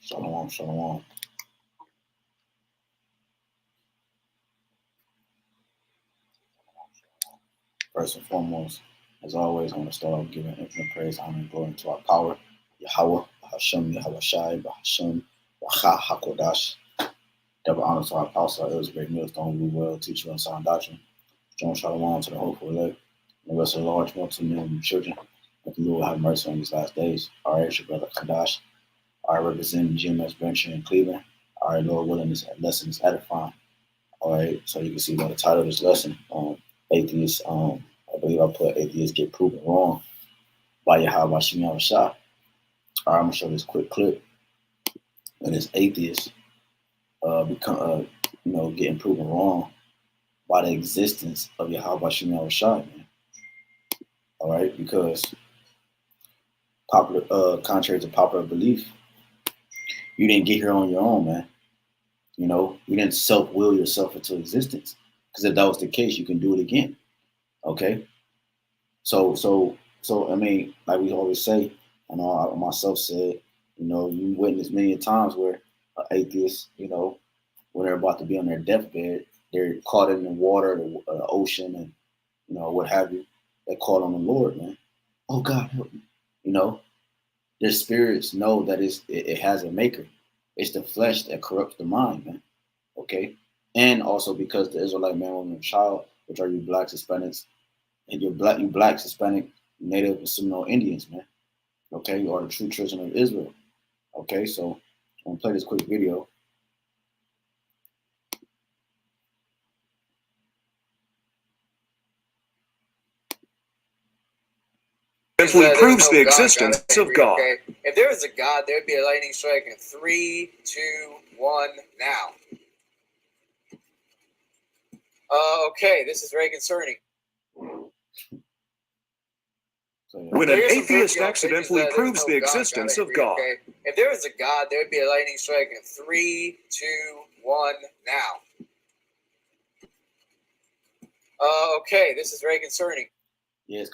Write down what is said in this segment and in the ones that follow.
Shalom, shalom. First and foremost, as always, I want to start off giving infinite praise, honor, and glory to our power, Yahawah Bahasham Yahawashi, Bahasham HAQADASH. Double honor to our apostle, our elders, great millstone, we will teach you on sound doctrine. Shalom, shalom to the hopeful elect, and the rest of the large multitude of men and children. That the Lord will have mercy on these last days. All right, your brother Kadash. I represent GMS Venture in Cleveland. All right, Lord willing, this lesson is edifying. All right, so you can see by the title of this lesson, atheists, I believe I put atheists get proven wrong by Yahawah Bahasham Yahawashi. All right, I'm gonna show this quick clip, and this atheist become, getting proven wrong by the existence of Yahawah Bahasham Yahawashi, man. All right, because contrary to popular belief, you didn't get here on your own, man. You know, you didn't self-will yourself into existence. Because if that was the case, you can do it again. Okay. So I mean, like we always say, I know I myself said, you witness many times where atheists, when they're about to be on their deathbed, they're caught in the water, the ocean, and what have you. They call on the Lord, man. Oh God, help me. Their spirits know that it has a maker. It's the flesh that corrupts the mind, man. Okay. And also because the Israelite man, woman, and child, which are you black, Hispanics, and you black, Hispanic, Native, and Seminole Indians, man. Okay, you are the true children of Israel. Okay, so I'm gonna play this quick video. Simply proves the existence of God. Okay. If there was a God, there would be a lightning strike in 3, 2, 1, now. Okay, this is very concerning. When an atheist accidentally proves the existence of God. Okay. If there was a God, there would be a lightning strike in 3, 2, 1, now. Okay, this is very concerning. Yeah, it's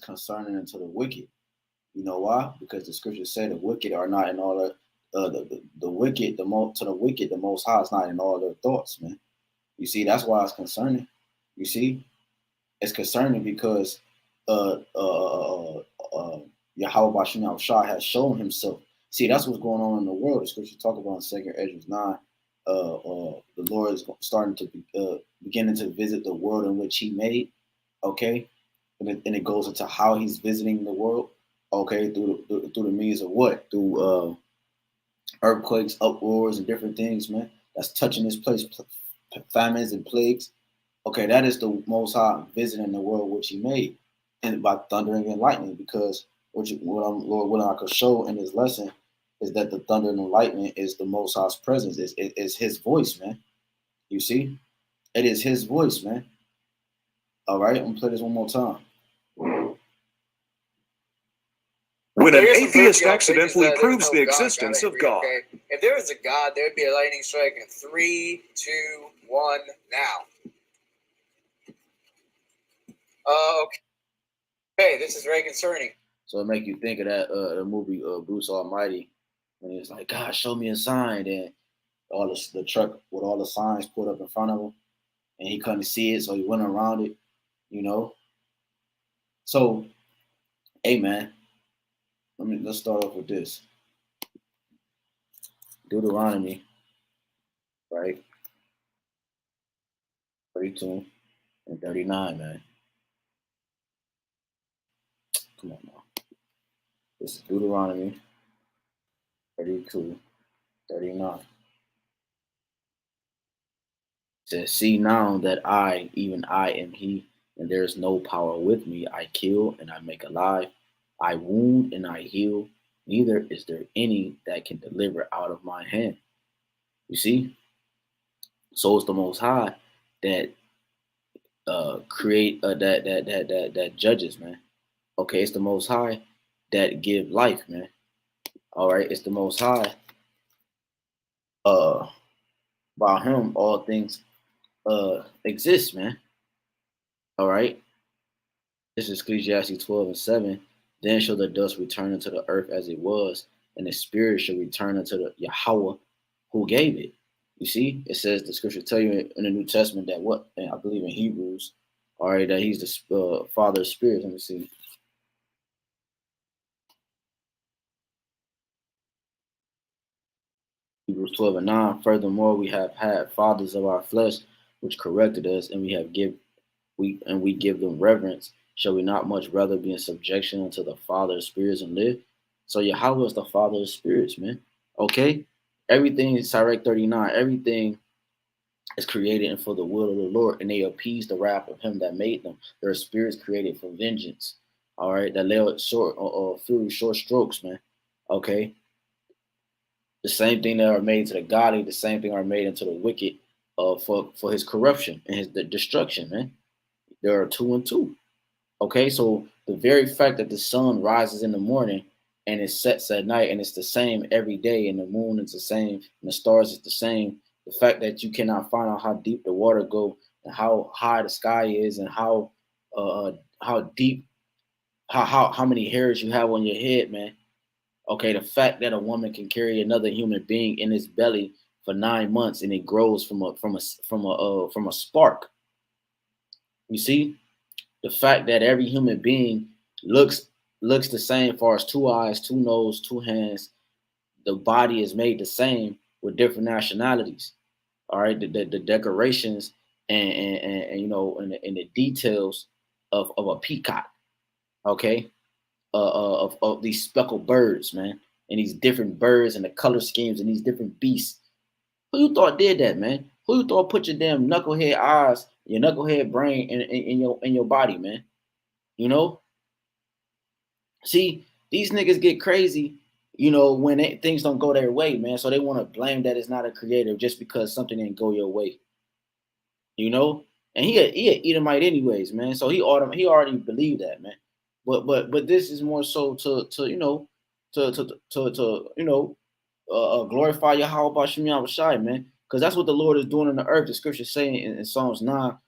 concerning unto the wicked. You know why? Because the scriptures say the wicked are not in all the wicked, to the wicked, the Most High is not in all their thoughts, man. You see, that's why it's concerning. You see, it's concerning because Yahawah Bahasham Yahawashi has shown himself. See, that's what's going on in the world. The scripture talk about in 2 Ezra 9. The Lord is starting to beginning to visit the world in which He made. Okay, and it goes into how He's visiting the world. Okay, through the means of what? Through earthquakes, uproars, and different things, man. That's touching this place, famines and plagues. Okay, that is the Most High visiting the world which He made, and by thundering and lightning. Because what I could show in this lesson is that the thunder and the lightning is the Most High's presence. It's His voice, man. You see, it is His voice, man. All right, I'm gonna play this one more time. When an atheist accidentally proves the existence of God. Okay. If there was a God, there would be a lightning strike in 3, 2, 1, now. Okay, this is very concerning. So it make you think of that the movie Bruce Almighty, when he's like, God, show me a sign, and all the truck with all the signs put up in front of him, and he couldn't see it, so he went around it, So, hey man, let's start off with this. Deuteronomy, right? 32 and 39, man. Come on now. This is Deuteronomy 32, 39. It says, see now that I, even I am He, and there is no power with me. I kill and I make alive. I wound and I heal. Neither is there any that can deliver out of my hand. You see? So it's the Most High that that judges, man. Okay, it's the Most High that give life, man. All right, it's the Most High. By Him, all things exist, man. All right. This is Ecclesiastes 12:7. Then shall the dust return unto the earth as it was, and the spirit shall return unto the Yahawah who gave it. You see, it says the scripture tell you in the New Testament that what, and I believe in Hebrews, all right, that he's the Father of spirits. Let me see. Hebrews 12:9. Furthermore, we have had fathers of our flesh which corrected us, and we give them reverence. Shall we not much rather be in subjection unto the Father of spirits and live? So Yahawah is the Father of spirits, man. Okay? Everything is Sirach 39, everything is created and for the will of the Lord, and they appease the wrath of him that made them. Their spirits created for vengeance. All right, that lay short through short strokes, man. Okay. The same thing that are made to the godly, the same thing are made into the wicked, for his corruption and his the destruction, man. There are two and two. Okay, so the very fact that the sun rises in the morning and it sets at night, and it's the same every day, and the moon is the same, and the stars is the same. The fact that you cannot find out how deep the water go, and how high the sky is, and how deep, how many hairs you have on your head, man. Okay, the fact that a woman can carry another human being in its belly for 9 months and it grows from a spark. You see, the fact that every human being looks the same as far as two eyes, two nose, two hands. The body is made the same with different nationalities. All right, the decorations and you know and the details of a peacock. Okay, of these speckled birds, man, and these different birds and the color schemes and these different beasts. Who you thought did that, man? Who you thought put your damn knucklehead eyes, your knucklehead brain in your body, man? You know, see, these niggas get crazy, you know, when things don't go their way, man. So they want to blame that it's not a creator just because something didn't go your way, you know. And he a Edomite anyways, man. So he already believed that, man. But this is more so to you know to you know glorify Yahawah Bahasham Yahawashi, man, because that's what the Lord is doing on the earth. The scripture saying in Psalms 9,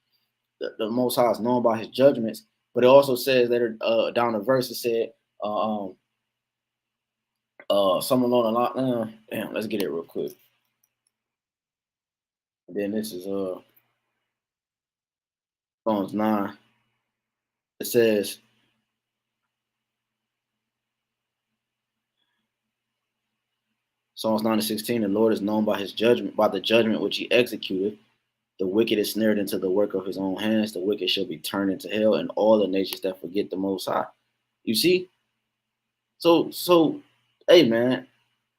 the Most High is known by His judgments, but it also says that down the verse it said. Something along the line. Damn, let's get it real quick. And then this is Psalms 9. It says, Psalms 9:16, the Lord is known by his judgment, by the judgment which he executed. The wicked is snared into the work of his own hands. The wicked shall be turned into hell, and all the nations that forget the Most High. You see? So, hey man.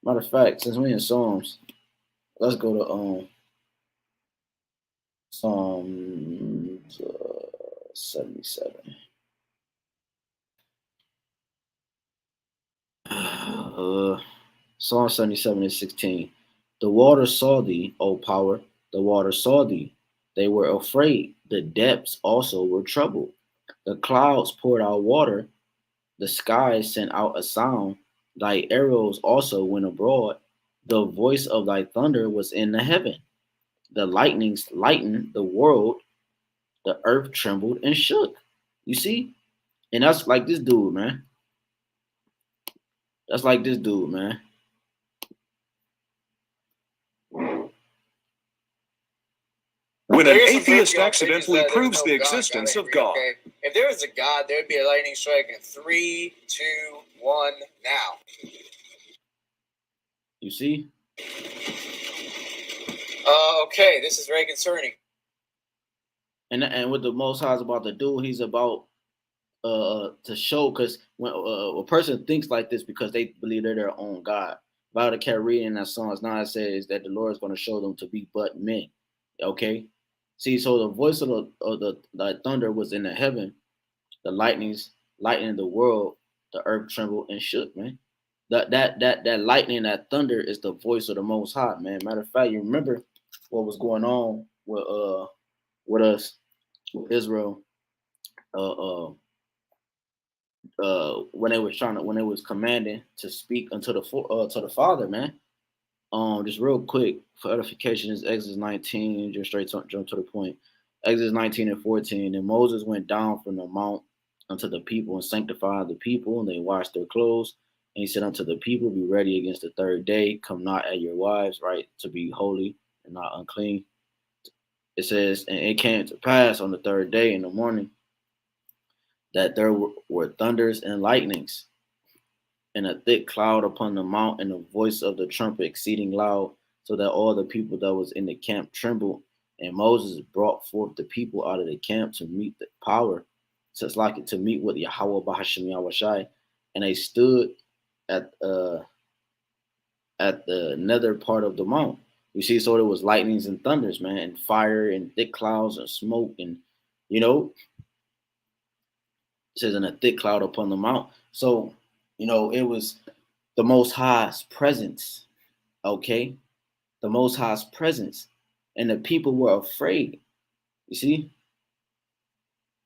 Matter of fact, since we're in Psalms, let's go to Psalms 77. Psalm 77:16. The waters saw thee, O power, the waters saw thee. They were afraid. The depths also were troubled. The clouds poured out water. The skies sent out a sound. Thy arrows also went abroad. The voice of thy thunder was in the heaven. The lightnings lightened the world. The earth trembled and shook. You see? And that's like this dude, man. That's like this dude, man. When an atheist accidentally proves the existence of God. Okay? If there was a God, there'd be a lightning strike in 3, 2, 1, now. You see? Okay, this is very concerning. And what the Most High is about to do, he's about to show, because when a person thinks like this because they believe they're their own God. About the kept reading that Psalms 9 says that the Lord is going to show them to be but men. Okay? See, so the voice of the thunder was in the heaven, the lightnings lightning the world, the earth trembled and shook, man. That lightning, that thunder is the voice of the Most High, man. Matter of fact, you remember what was going on with us, with Israel, when they was commanding to speak unto the Father, man. Just real quick for edification is Exodus 19, just straight jump to the point. Exodus 19 and 14. And Moses went down from the mount unto the people and sanctified the people, and they washed their clothes. And he said unto the people, be ready against the third day. Come not at your wives, right, to be holy and not unclean. It says, and it came to pass on the third day in the morning that there were thunders and lightnings, and a thick cloud upon the mount, and the voice of the trumpet exceeding loud, so that all the people that was in the camp trembled. And Moses brought forth the people out of the camp to meet the power, so it's like to meet with Yahawah Bahasham Yahawashi, and they stood at the nether part of the mount. You see, so there was lightnings and thunders, man, and fire and thick clouds and smoke, and you know, it says in a thick cloud upon the mount. So, you know, it was the Most High's presence, okay? The Most High's presence. And the people were afraid. You see?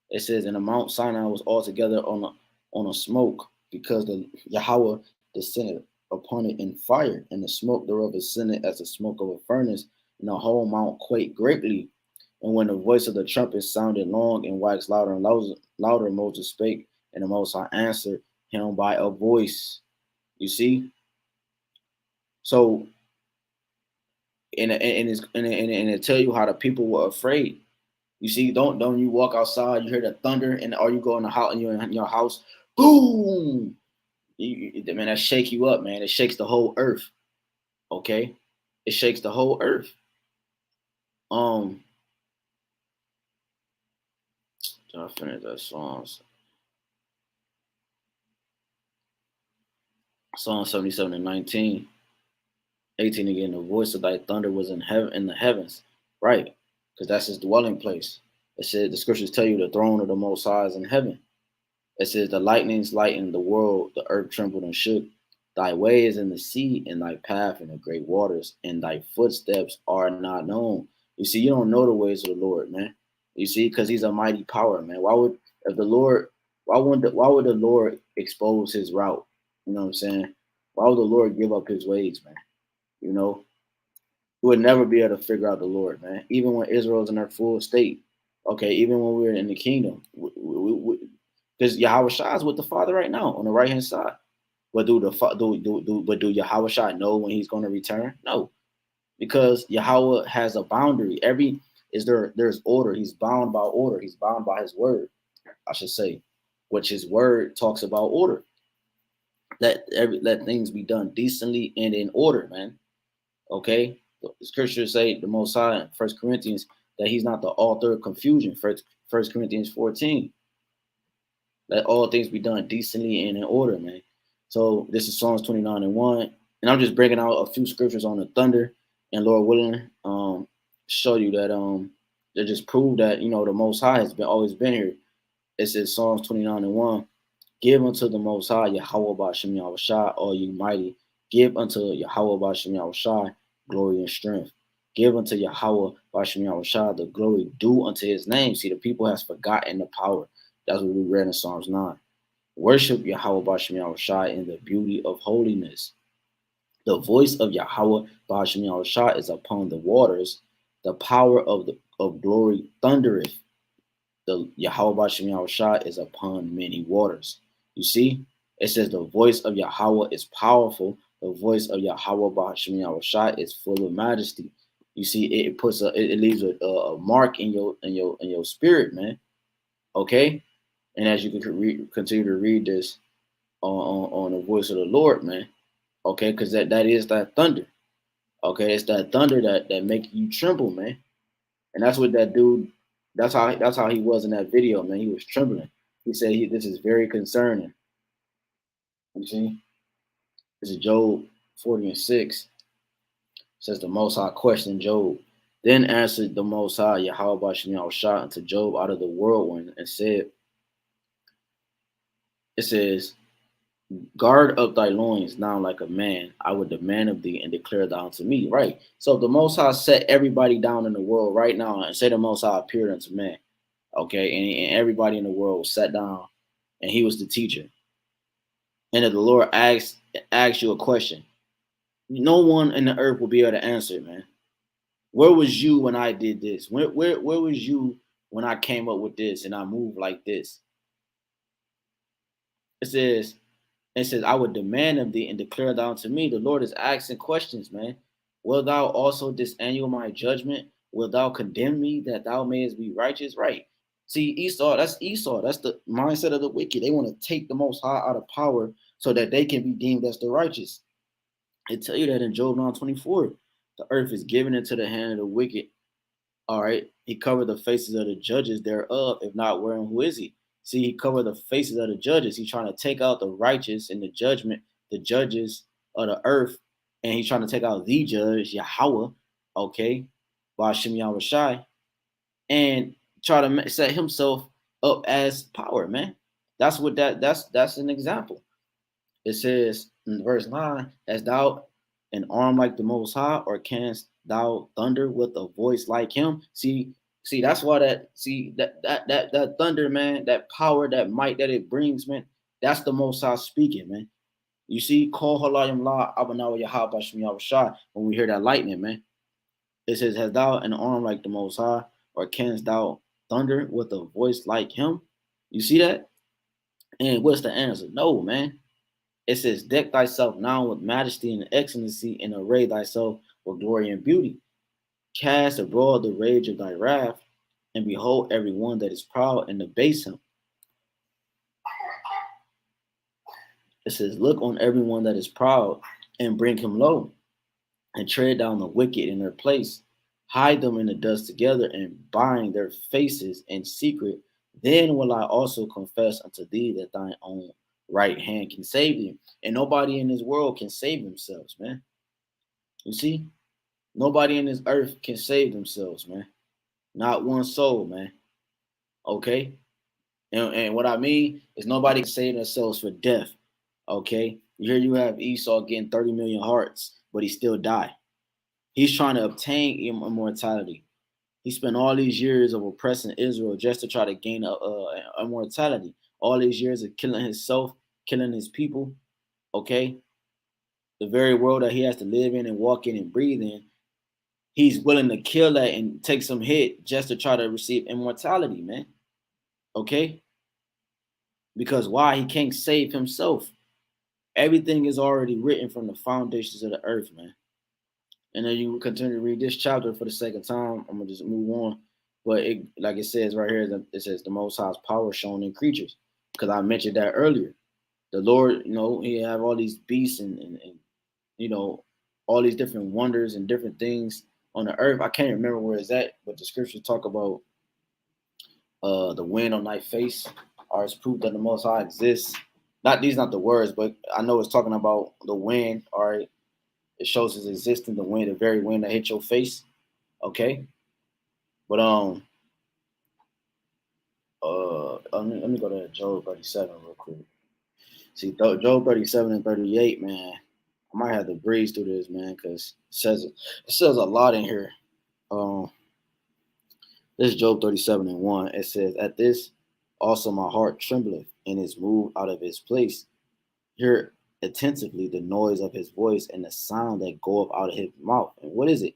It says, and the Mount Sinai was altogether on a smoke, because the Yahawah descended upon it in fire, and the smoke thereof ascended as the smoke of a furnace, and the whole mount quaked greatly. And when the voice of the trumpet sounded long and waxed louder and louder, Moses spake, and the Most High answered him by a voice. You see? So, and it tell you how the people were afraid. You see, don't you walk outside, you hear the thunder, and or you go in the house, you're in your house, boom! Man, that shake you up, man. It shakes the whole earth. Okay, it shakes the whole earth. I finish that Psalm 77 and 19. 18 again, the voice of thy thunder was in heaven, in the heavens, right? Because that's his dwelling place. It said the scriptures tell you the throne of the Most High is in heaven. It says the lightnings lightened the world, the earth trembled and shook. Thy way is in the sea, and thy path in the great waters, and thy footsteps are not known. You see, you don't know the ways of the Lord, man. You see, because he's a mighty power, man. Why would the Lord expose his route? You know what I'm saying? Why would the Lord give up his ways, man? You know, we would never be able to figure out the Lord, man. Even when Israel's in their full state, okay, even when we're in the kingdom, because Yahawah is with the Father right now on the right hand side. But do Yahawah know when he's going to return? No, because Yahawah has a boundary. There's order. He's bound by order. He's bound by his word, I should say, which his word talks about order. Let things be done decently and in order, man. Okay, the scriptures say the Most High in 1 Corinthians that he's not the author of confusion. 1 Corinthians 14. Let all things be done decently and in order, man. So this is Psalms 29 and 1. And I'm just bringing out a few scriptures on the thunder, and Lord willing, show you that they just prove that, you know, the Most High has always been here. It says Psalms 29 and 1. Give unto the Most High Yahawah Bahasham Yahawashi, all you mighty. Give unto Yahawah Bahasham Yahawashi glory and strength. Give unto Yahawah Bahasham Yahawashi the glory due unto his name. See, the people has forgotten the power. That's what we read in Psalms 9. Worship Yahawah Bahasham Yahawashi in the beauty of holiness. The voice of Yahawah Bahasham Yahawashi is upon the waters. The power of glory thundereth. The Yahawah Bahasham Yahawashi is upon many waters. You see, it says the voice of Yahawah is powerful. The voice of Yahawah Bahasham Yahawashi is full of majesty. You see, it leaves a mark in your spirit, man. Okay, and as you can continue to read this on the voice of the Lord, man. Okay, because that is that thunder. Okay, it's that thunder that make you tremble, man. And that's what that dude. That's how he was in that video, man. He was trembling. He said, "This is very concerning." You see, this is Job 40 and 6. Says the Most High questioned Job. Then answered the Most High Yahawah Bahasham Yahawashi unto Job out of the whirlwind and said, it says, guard up thy loins now like a man. I would demand of thee and declare thou unto me. Right. So the Most High set everybody down in the world right now and say the Most High appeared unto man. Okay. And everybody in the world was sat down and he was the teacher. And if the Lord asks you a question, no one in the earth will be able to answer it, man. Where was you when I did this? Where was you when I came up with this and I moved like this. It says, I would demand of thee and declare thou unto me. The Lord is asking questions, man. Will thou also disannul my judgment? Will thou condemn me that thou mayest be righteous? Right. See, Esau, that's Esau. That's the mindset of the wicked. They want to take the Most High out of power so that they can be deemed as the righteous. I tell you that in Job 9:24, the earth is given into the hand of the wicked. All right. He covered the faces of the judges thereof. If not, wherein who is he? See, he covered the faces of the judges. He's trying to take out the righteous in the judgment, the judges of the earth, and he's trying to take out the judge, Yahawah, okay, Bahasham Yahawashi, and try to set himself up as power, man. That's what that's an example. It says in verse 9, "Hast thou an arm like the Most High, or canst thou thunder with a voice like him?" See, that's why that thunder, man, that power, that might that it brings, man, that's the Most High speaking, man. You see, call HALALYAM AHBANAWA Yahawah Bahasham Yahawashi when we hear that lightning, man. It says, "Hast thou an arm like the Most High, or canst thou thunder with a voice like him?" You see that? And what's the answer? No, man. It says, "Deck thyself now with majesty and excellency, and array thyself with glory and beauty. Cast abroad the rage of thy wrath, and behold every one that is proud, and abase him." It says, "Look on everyone that is proud, and bring him low, and tread down the wicked in their place. Hide them in the dust together, and bind their faces in secret. Then will I also confess unto thee that thine own right hand can save thee." And nobody in this world can save themselves, man. You see? Nobody in this earth can save themselves, man. Not one soul, man. Okay? And what I mean is nobody can save themselves for death. Okay? Here you have Esau getting 30 million hearts, but he still died. He's trying to obtain immortality. He spent all these years of oppressing Israel just to try to gain immortality. All these years of killing himself, killing his people. Okay? The very world that he has to live in and walk in and breathe in. He's willing to kill that and take some hit just to try to receive immortality, man. Okay? Because why? He can't save himself. Everything is already written from the foundations of the earth, man. And then you continue to read this chapter for the second time. I'm gonna just move on. But it, like it says right here, it says the Most High's power shown in creatures. Because I mentioned that earlier. The Lord, he have all these beasts and all these different wonders and different things on the earth. I can't remember where it's at, but the scriptures talk about the wind on thy face are as proof that the Most High exists. Not the words, but I know it's talking about the wind. All right, it shows his existence, the wind, the very wind that hit your face. Okay, but let me go to Job 37 real quick. See, Job 37 and 38, man. I might have to breeze through this, man, because it says a lot in here. This is Job 37 and 1. It says, "At this also my heart trembleth, and is moved out of his place. Hear attentively the noise of his voice, and the sound that goeth out of his mouth." And what is it?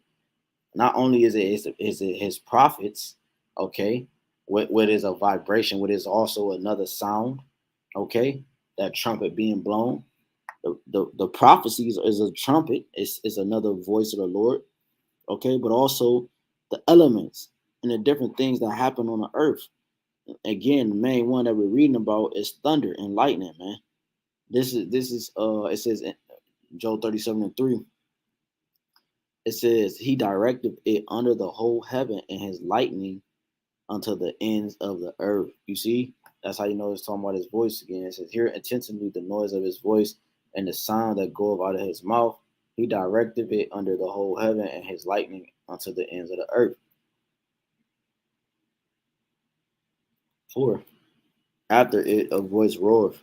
Not only is it his prophets, okay, what is a vibration, what is also another sound, okay, that trumpet being blown. The prophecies is a trumpet, is another voice of the Lord, okay, but also the elements and the different things that happen on the earth. Again, the main one that we're reading about is thunder and lightning, man. This is it says in Job 37 and 3. It says, "He directed it under the whole heaven, and his lightning unto the ends of the earth." You see, that's how you know it's talking about his voice again. It says, "Hear attentively the noise of his voice, and the sound that goeth out of his mouth. He directed it under the whole heaven, and his lightning unto the ends of the earth." 4. After it a voice roareth,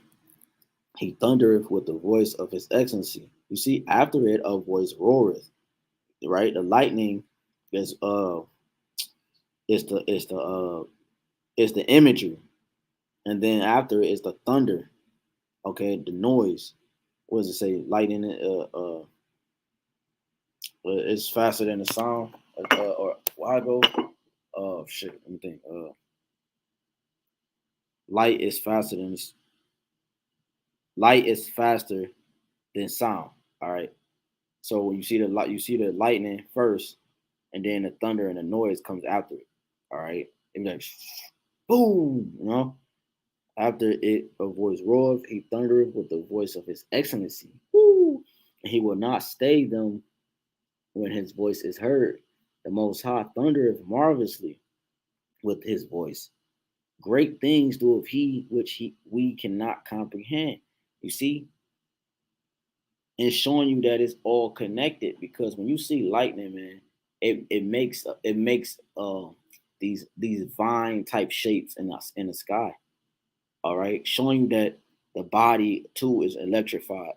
he thundereth with the voice of his excellency. You see, after it a voice roareth, right? The lightning is is the imagery, and then after it is the thunder. Okay, the noise. What does it say? Lightning. It's faster than the sound. Or why go? Shit. Let me think. light is faster than light is faster than sound. All right. So when you see the light, you see the lightning first, and then the thunder and the noise comes after it. All right. It's like boom, you know. After it a voice roars, he thundereth with the voice of his excellency. Woo! And he will not stay them when his voice is heard. The Most High thundereth marvelously with his voice. Great things doeth he which we cannot comprehend. You see, and showing you that it's all connected, because when you see lightning, man, it makes these vine type shapes in the sky. All right, showing you that the body too is electrified.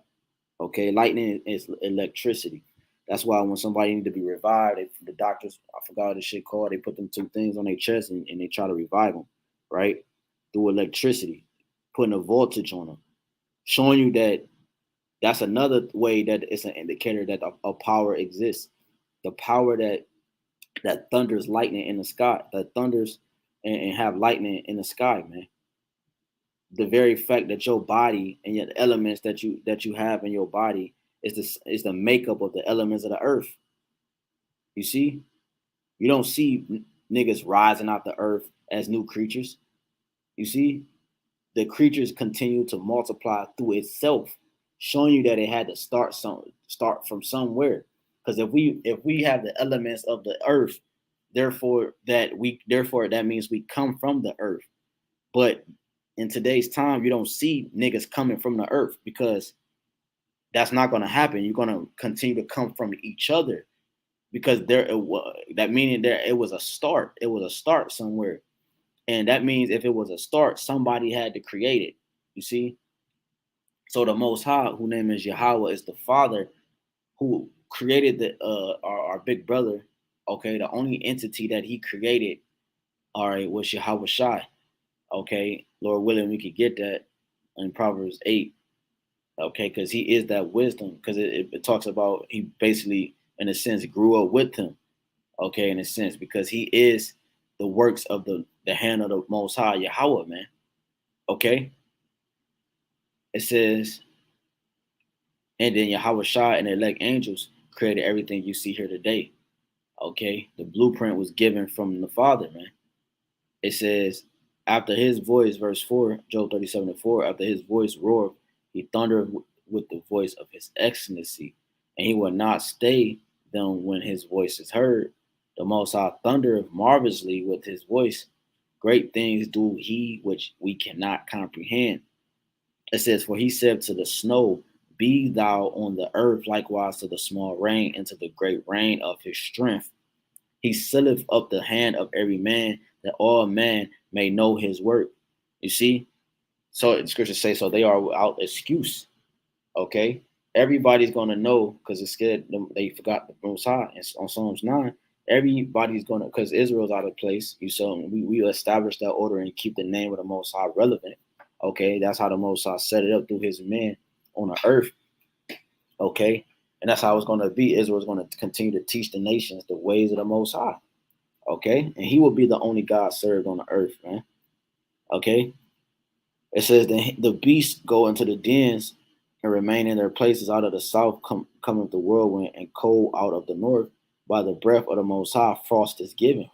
Okay, lightning is electricity. That's why when somebody need to be revived, the doctors, I forgot what this shit called, they put them two things on their chest and they try to revive them, right? Through electricity, putting a voltage on them, showing you that that's another way that it's an indicator that a power exists. The power that thunders lightning in the sky, that thunders and have lightning in the sky, man. The very fact that your body and your elements that you have in your body is the makeup of the elements of the earth. You see, you don't see niggas rising out the earth as new creatures. You see, the creatures continue to multiply through itself, showing you that it had to start from somewhere. Because if we have the elements of the earth, therefore that means we come from the earth. But in today's time, you don't see niggas coming from the earth, because that's not going to happen. You're going to continue to come from each other, because that meaning there it was a start. It was a start somewhere. And that means if it was a start, somebody had to create it. You see? So the Most High, whose name is Yahawah, is the Father who created our big brother. Okay, the only entity that he created, all right, was Yahawah. Okay, Lord willing, we could get that in Proverbs 8. Okay, because he is that wisdom. Because it talks about he basically, in a sense, grew up with him. Okay, in a sense, because he is the works of the hand of the Most High Yahawah, man. Okay, it says, and then Yahawah and the elect angels created everything you see here today. Okay, the blueprint was given from the Father, man. It says, after his voice, verse 4, Job 37:4, after his voice roared, he thundered with the voice of his excellency, and he will not stay them when his voice is heard. The Most High thundereth marvelously with his voice. Great things do he which we cannot comprehend. It says, for he said to the snow, be thou on the earth, likewise to the small rain, and to the great rain of his strength. He sealeth up the hand of every man, that all men may know his work. You see? So the scriptures say, so they are without excuse. Okay? Everybody's going to know, because it's scared they forgot the Most High. It's on Psalms 9. Everybody's going to, because Israel's out of place. You saw we establish that order and keep the name of the Most High relevant. Okay? That's how the Most High set it up through his men on the earth. Okay? And that's how it's going to be. Israel's going to continue to teach the nations the ways of the Most High. Okay? And he will be the only God served on the earth, man. Okay? It says the beasts go into the dens and remain in their places. Out of the south cometh the whirlwind, and cold out of the north. By the breath of the Most High, frost is given.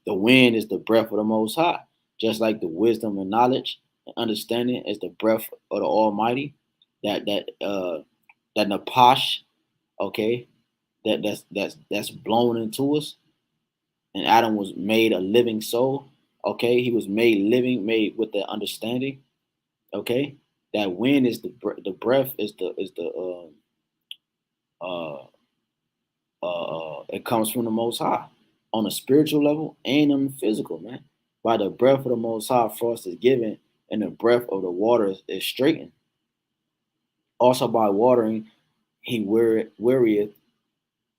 The wind is the breath of the Most High. Just like the wisdom and knowledge and understanding is the breath of the Almighty. That napash, okay, that's blown into us. And Adam was made a living soul. Okay, he was made living, made with the understanding. Okay, that wind is the breath is the it comes from the Most High on a spiritual level and on the physical, man. By the breath of the Most High, frost is given, and the breath of the waters is straightened. Also by watering, he wearieth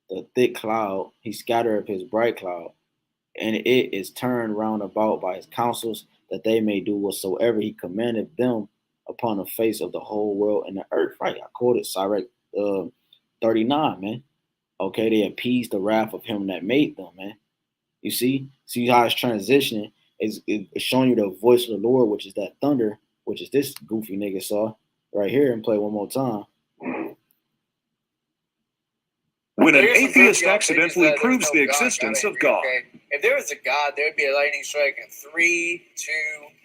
the thick cloud, he scattereth his bright cloud, and it is turned round about by his counsels, that they may do whatsoever he commanded them upon the face of the whole world and the earth. Right, I quoted Sirach 39, man. Okay, they appeased the wrath of him that made them, man. You see how it's transitioning. It's showing you the voice of the Lord, which is that thunder, which is this goofy nigga saw right here, and play one more time. When an atheist accidentally proves the existence of God. Okay. If there was a God, there'd be a lightning strike in 3, 2,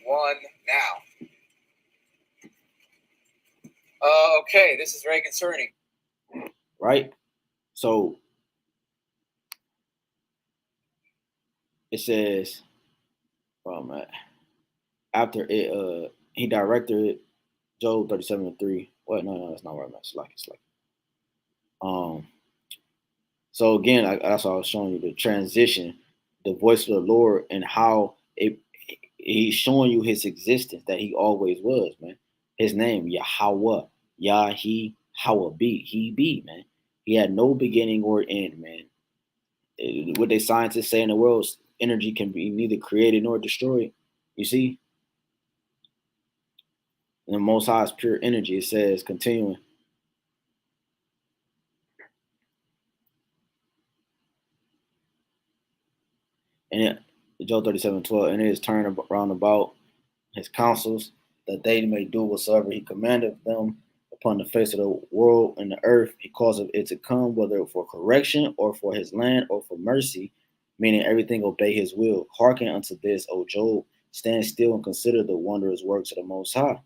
1, now. Okay, this is very concerning. Right? So it says, after it, he directed it, Job 37:3. What? No, that's not where I'm at. It's like. So again, that's what I was showing you, the transition, the voice of the Lord, and how he's showing you his existence, that he always was, man. His name, Yahawah, Yahawah he be, man. He had no beginning or end, man. What they scientists say in the world, energy can be neither created nor destroyed. You see? And the Most High is pure energy. It says, continuing. And Job 37:12, and it is turned round about his counsels, that they may do whatsoever he commandeth them upon the face of the world and the earth. He causeth it to come, whether for correction or for his land or for mercy, meaning everything obey his will. Hearken unto this, O Job. Stand still and consider the wondrous works of the Most High.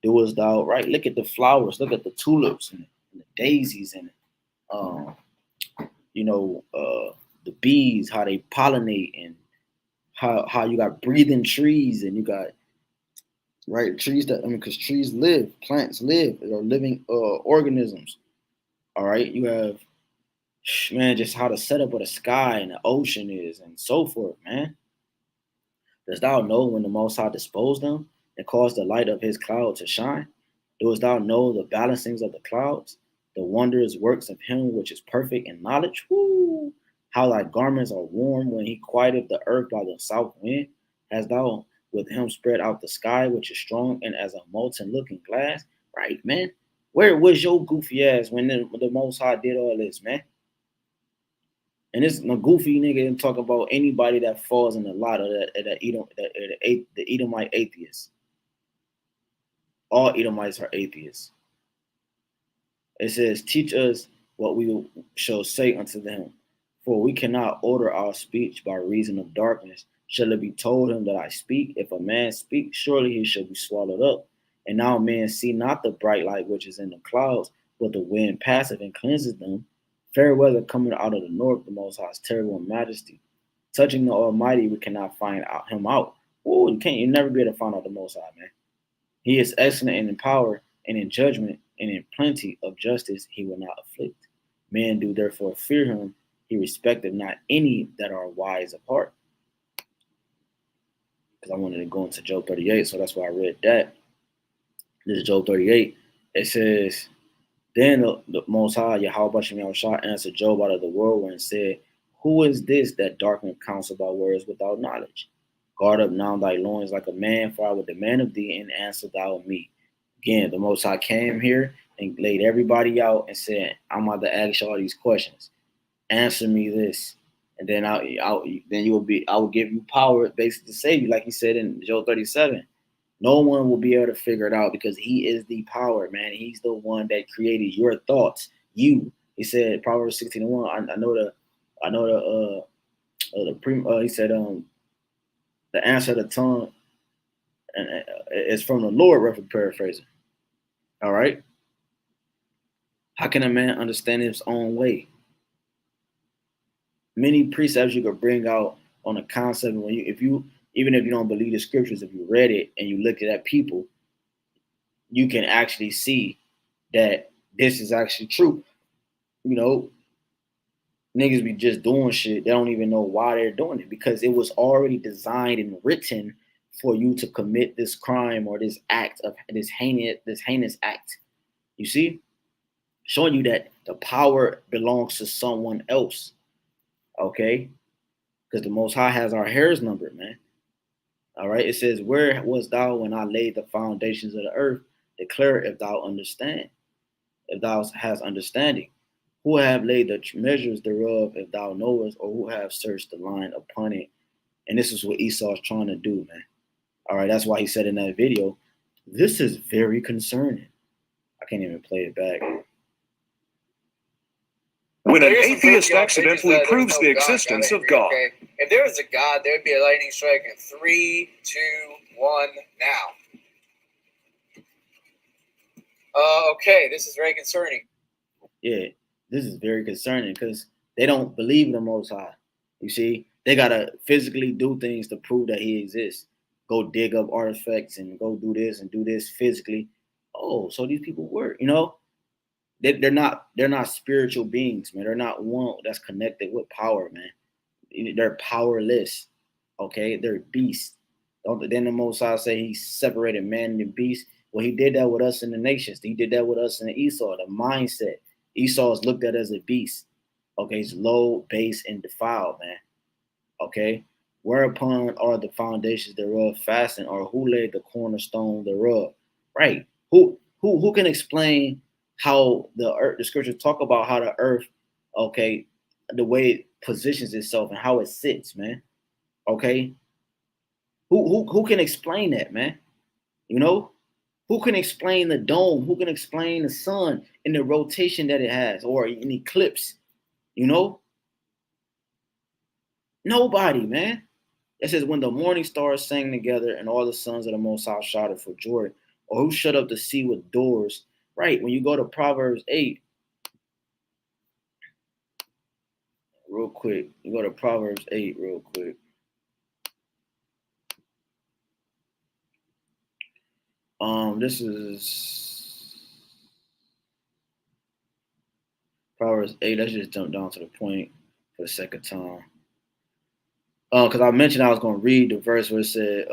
Doest thou right? Look at the flowers, look at the tulips and the daisies and the bees, how they pollinate, and how you got breathing trees, and you got trees that, because trees live, plants live, they're living organisms. All right, you have, man, just how the setup of the sky and the ocean is, and so forth, man. Dost thou know when the Most High disposed them and caused the light of his cloud to shine? Dost thou know the balancings of the clouds, the wondrous works of him which is perfect in knowledge? Woo! How thy garments are warm when he quieteth the earth by the south wind? Hast thou with him spread out the sky, which is strong and as a molten looking glass? Right, man? Where was your goofy ass when the Most High did all this, man? And this no goofy nigga didn't talk about anybody that falls in the lot of the Edomite atheists. All Edomites are atheists. It says, teach us what we shall say unto them, for we cannot order our speech by reason of darkness. Shall it be told him that I speak? If a man speak, surely he shall be swallowed up. And now men see not the bright light which is in the clouds, but the wind passeth and cleanses them. Fair weather coming out of the north, the Most High's terrible majesty. Touching the Almighty, we cannot find him out. Oh, you never be able to find out the Most High, man. He is excellent in power and in judgment, and in plenty of justice he will not afflict. Men do therefore fear him. He respecteth not any that are wise of heart. Because I wanted to go into Job 38, so that's why I read that. This is Job 38. It says, then the Most High, Yahawah Bahasham Yahawashi, answered Job out of the whirlwind and said, who is this that darkeneth counsel by words without knowledge? Guard up now thy loins like a man, for I will demand of thee, and answer thou of me. Again, the Most High came here and laid everybody out and said, I'm about to ask you all these questions. Answer me this. And then I will give you power basically to save you, like he said in Job 37. No one will be able to figure it out because he is the power, man. He's the one that created your thoughts. You. He said, Proverbs 16:1. He said, the answer of the tongue is from the Lord, roughly paraphrasing. All right. How can a man understand his own way? Many precepts you could bring out on a concept when even if you don't believe the scriptures, if you read it and you look at people, you can actually see that this is actually true. You know, niggas be just doing shit. They don't even know why they're doing it because it was already designed and written for you to commit this crime or this act of this heinous act. You see? Showing you that the power belongs to someone else. Okay? Because the Most High has our hairs numbered, man. All right? It says, where was thou when I laid the foundations of the earth? Declare if thou understand, if thou hast understanding. Who have laid the measures thereof, if thou knowest, or who have searched the line upon it? And this is what Esau is trying to do, man. All right, that's why he said in that video, this is very concerning. I can't even play it back. When an atheist accidentally proves the existence of God. Okay. If there was a God, there'd be a lightning strike in 3, 2, 1, now. Okay, this is very concerning. Yeah, this is very concerning because they don't believe in the Most High. You see, they gotta physically do things to prove that He exists. Go dig up artifacts and go do this and do this physically. Oh, so these people work, you know? They're not spiritual beings, man. They're not one that's connected with power, man. They're powerless. Okay, they're beasts. Then the Most High say He separated man and beast. Well, He did that with us in the nations. He did that with us in Esau. The mindset. Esau is looked at as a beast. Okay, he's low, base, and defiled, man. Okay, whereupon are the foundations thereof fastened, or who laid the cornerstone thereof? Right. Who can explain how the earth? The scriptures talk about how the earth, okay, the way it positions itself and how it sits, man. Okay. Who can explain that, man? You know, who can explain the dome? Who can explain the sun and the rotation that it has, or an eclipse? You know, nobody, man. It says, when the morning stars sang together and all the sons of the Most High shouted for joy, or who shut up the sea with doors. Right. When you go to Proverbs 8, real quick, you go to Proverbs 8 real quick. This is Proverbs 8. Let's just jump down to the point for the second time. Because I mentioned I was going to read the verse where it said,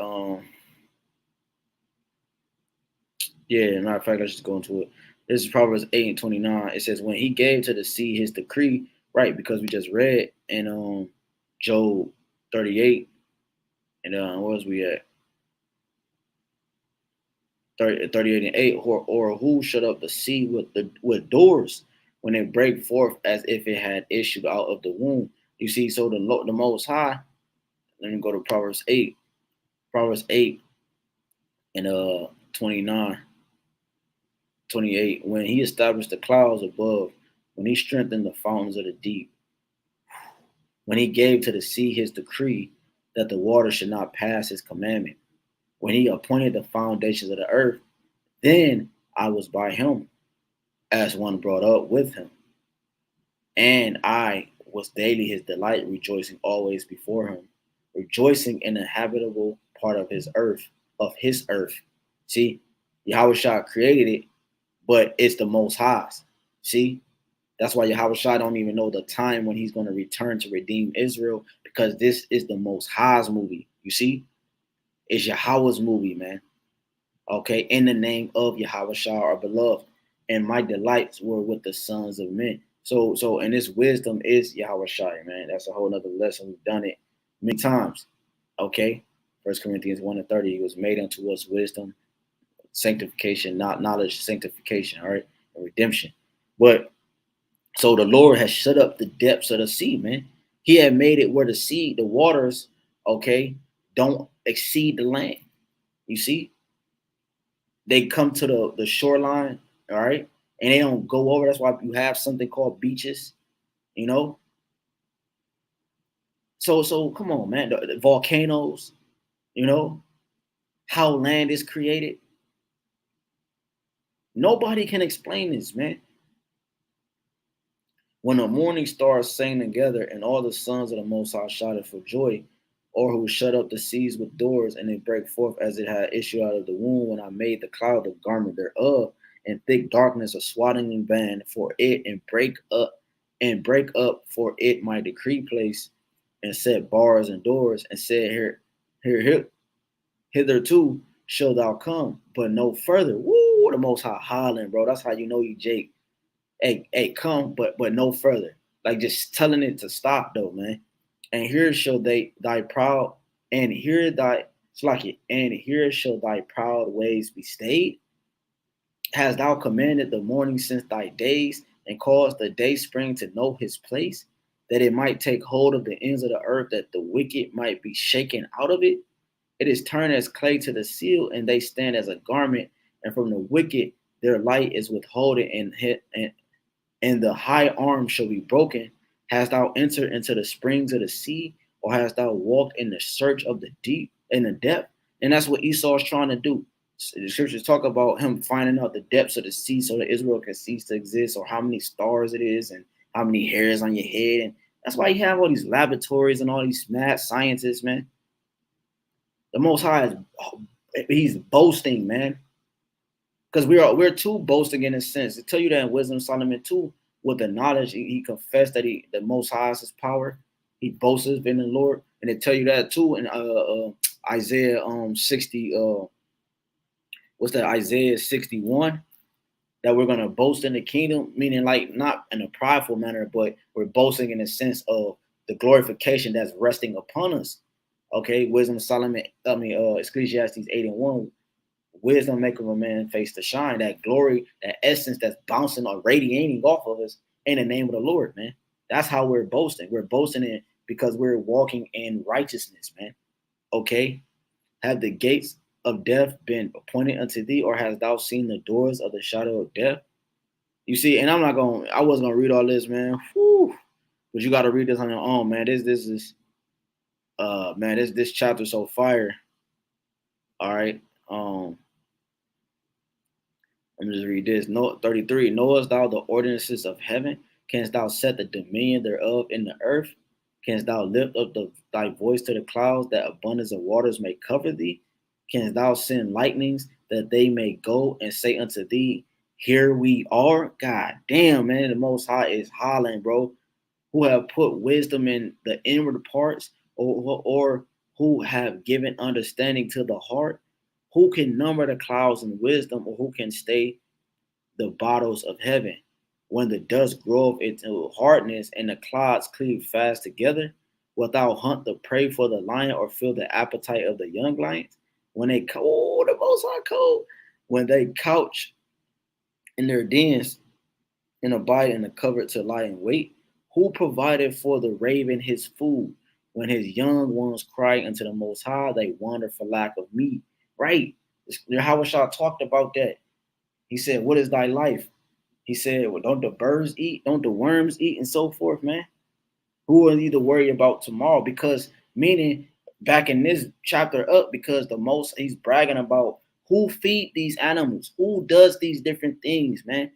yeah, matter of fact, let's just go into it. This is Proverbs 8 and 29. It says, when He gave to the sea His decree, right, because we just read in Job 38, and where was we at? 38 and 8, or who shut up the sea with doors when it break forth as if it had issued out of the womb. You see, so the Most High, let me go to Proverbs 8. Proverbs 8 and 29, 28. When He established the clouds above, when He strengthened the fountains of the deep, when He gave to the sea His decree that the water should not pass His commandment, when He appointed the foundations of the earth, then I was by Him as one brought up with Him. And I was daily His delight, rejoicing always before Him, rejoicing in the habitable part of His earth. See, Yahawah created it, but it's the Most High's. See, that's why Yahawah don't even know the time when He's going to return to redeem Israel, because this is the Most High's movie. You see, it's Yahawah's movie, man. Okay, in the name of Yahawah, our beloved, and my delights were with the sons of men. So, and this wisdom is Yahawah, man. That's a whole nother lesson. We've done it many times. Okay, 1 Corinthians 1 and 30. He was made unto us wisdom, sanctification, not knowledge, sanctification, all right, and redemption. But so the Lord has shut up the depths of the sea, man. He had made it where the sea, the waters, okay, don't exceed the land. You see, they come to the shoreline, all right, and they don't go over. That's why you have something called beaches, you know. So come on, man. The volcanoes, you know, how land is created. Nobody can explain this, man. When the morning stars sang together and all the sons of the Most High shouted for joy, or who shut up the seas with doors and it break forth as it had issued out of the womb, when I made the cloud the garment thereof, and thick darkness a swaddling band for it, and break up for it my decree place, and set bars and doors, and said, here, hitherto shall thou come, but no further. Woo, the Most High hollering, bro. That's how you know you Jake. Hey, come, but no further. Like just telling it to stop though, man. And here shall thy proud, and here shall thy proud ways be stayed. Hast thou commanded the morning since thy days, and caused the day spring to know his place? that it might take hold of the ends of the earth, that the wicked might be shaken out of it. It is turned as clay to the seal, and they stand as a garment. And from the wicked, their light is withholden, and the high arm shall be broken. Hast thou entered into the springs of the sea, or hast thou walked in the search of the deep, in the depth? And that's what Esau is trying to do. The scriptures talk about him finding out the depths of the sea so that Israel can cease to exist, or how many stars it is, and how many hairs on your head. And that's why you have all these laboratories and all these mad scientists, man. The Most High is he's boasting, man. Because we're too boasting in a sense. To tell you that in Wisdom of Solomon too, with the knowledge, he confessed that the Most High is his power. He boasts in the Lord, and they tell you that too in Isaiah 60. What's that? Isaiah 61. That we're gonna boast in the kingdom, meaning like not in a prideful manner, but we're boasting in the sense of the glorification that's resting upon us. Okay, Wisdom of Solomon. Ecclesiastes 8:1. Wisdom maketh a man face to shine. That glory, that essence that's bouncing or radiating off of us in the name of the Lord, man. That's how we're boasting. We're boasting in because we're walking in righteousness, man. Okay. Have the gates of death been appointed unto thee, or hast thou seen the doors of the shadow of death? You see, and I wasn't gonna read all this, man. Whew. But you gotta read this on your own, man. This chapter so fire. All right. Let me just read this. 33. Knowest thou the ordinances of heaven? Canst thou set the dominion thereof in the earth? Canst thou lift up thy voice to the clouds, that abundance of waters may cover thee? Canst thou send lightnings, that they may go and say unto thee, here we are? God damn, man, the Most High is hollering, bro. Who have put wisdom in the inward parts, or who have given understanding to the heart? Who can number the clouds in wisdom, or who can stay the bottles of heaven? When the dust groweth into hardness, and the clouds cleave fast together, wilt thou hunt the prey for the lion, or fill the appetite of the young lions? When they the Most High cold. When they couch in their dens and abide in the covert to lie in wait, who provided for the raven his food? When his young ones cry unto the Most High, they wander for lack of meat. Right. Yahawah talked about that. He said, what is thy life? He said, well, don't the birds eat? Don't the worms eat? And so forth, man. Who are you to worry about tomorrow? Because meaning back in this chapter up, because he's bragging about who feed these animals, who does these different things, man.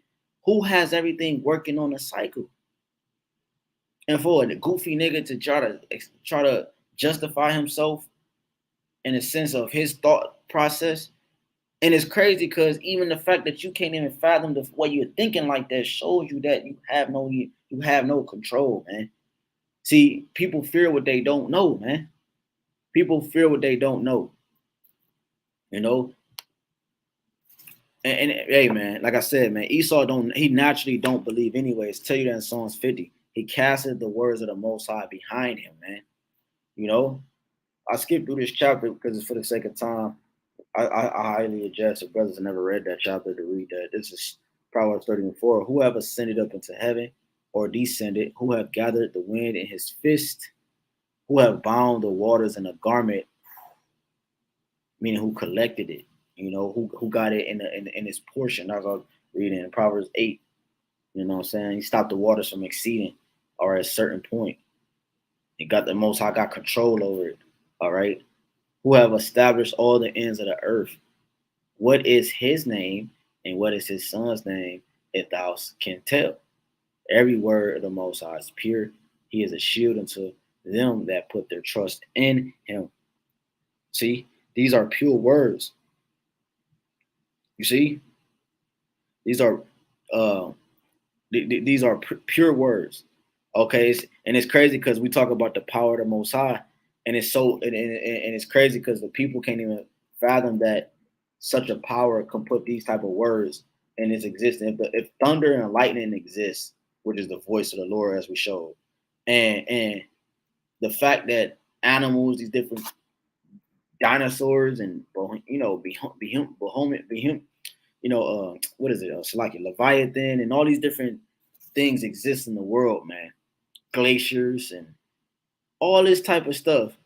Who has everything working on a cycle? And for the goofy nigga to try to justify himself in a sense of his thought process. And it's crazy because even the fact that you can't even fathom the way you're thinking like that shows you that you have no control, man. See, people fear what they don't know, man. People fear what they don't know. You know? And hey, man, like I said, man, Esau he naturally don't believe anyways. Tell you that in Psalms 50. He casted the words of the Most High behind him, man. You know? I skipped through this chapter because it's for the sake of time. I highly suggest if brothers have never read that chapter to read that. This is Proverbs 34. Who have ascended up into heaven or descended? Who have gathered the wind in his fist? Who have bound the waters in a garment? Meaning who collected it? You know, who got it in his portion? That's what I was reading in Proverbs 8. You know what I'm saying? He stopped the waters from exceeding or at a certain point. He got the Most High got control over it. All right. Who have established all the ends of the earth. What is his name and what is his son's name, if thou can tell? Every word of the Most High is pure. He is a shield unto them that put their trust in him. See, these are pure words. You see, these are pure words. Okay, and it's crazy because we talk about the power of the Most High. And it's it's crazy because the people can't even fathom that such a power can put these type of words in its existence. If thunder and lightning exists, which is the voice of the Lord, as we showed, and the fact that animals, these different dinosaurs, and what is it? Leviathan, and all these different things exist in the world, man. glaciers and all this type of stuff.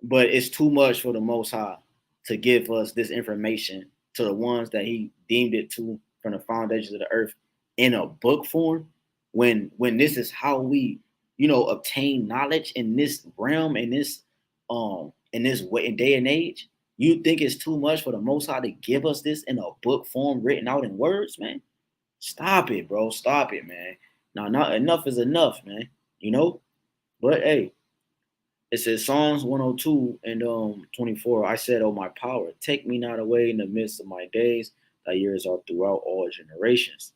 But it's too much for the Most High to give us this information to the ones that he deemed it to from the foundations of the earth in a book form, when this is how we, obtain knowledge in this realm, in this way, day and age. You think it's too much for the Most High to give us this in a book form, written out in words, man? Stop it, bro. Stop it, man. Now, not enough is enough, man. But hey, it says Psalms 102 and 24. I said, "Oh my power, take me not away in the midst of my days. Thy years are throughout all generations.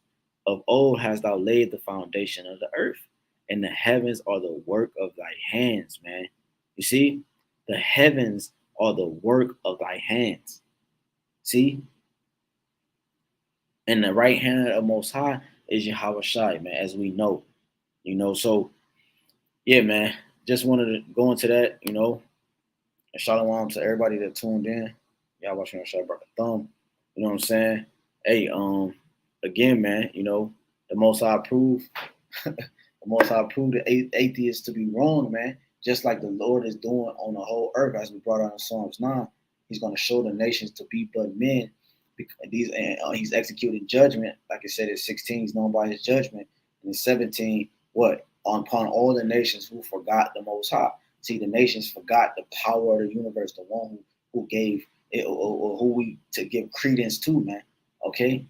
Of old hast thou laid the foundation of the earth, and the heavens are the work of thy hands," man. You see, the heavens are the work of thy hands. See, and the right hand of Most High is Yahawashi, man, as we know. So yeah, man. Just wanted to go into that, and shalom to everybody that tuned in. Y'all watching on Shot Brock a Thumb. You know what I'm saying? Hey, again, man, the Most High proved the atheists to be wrong, man. Just like the Lord is doing on the whole earth, as we brought out in Psalms 9. He's going to show the nations to be but men. He's executing judgment. Like I said, in 16, he's known by his judgment. And in 17, what? Upon all the nations who forgot the Most High. See, the nations forgot the power of the universe, the one who gave it, or who we to give credence to, man. Okay?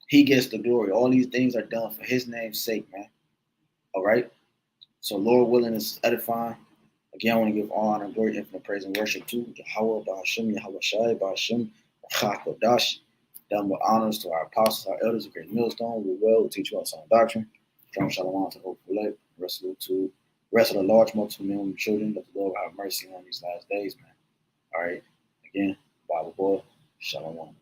He gets the glory. All these things are done for his name's sake, man. All right? So, Lord willing, is edifying. Again, I want to give all honor, glory, infinite praise, and worship to Yahawah Bahasham Yahawashi, Bahasham HAQADASH. Done with honors to our apostles, our elders, a great millstone. We will teach you our sound doctrine. Shalom, shalom to the hopeful elect. Rest of the large multitude of men and children. That the Lord have mercy on these last days, man. All right. Again, Bible boy. Shalom.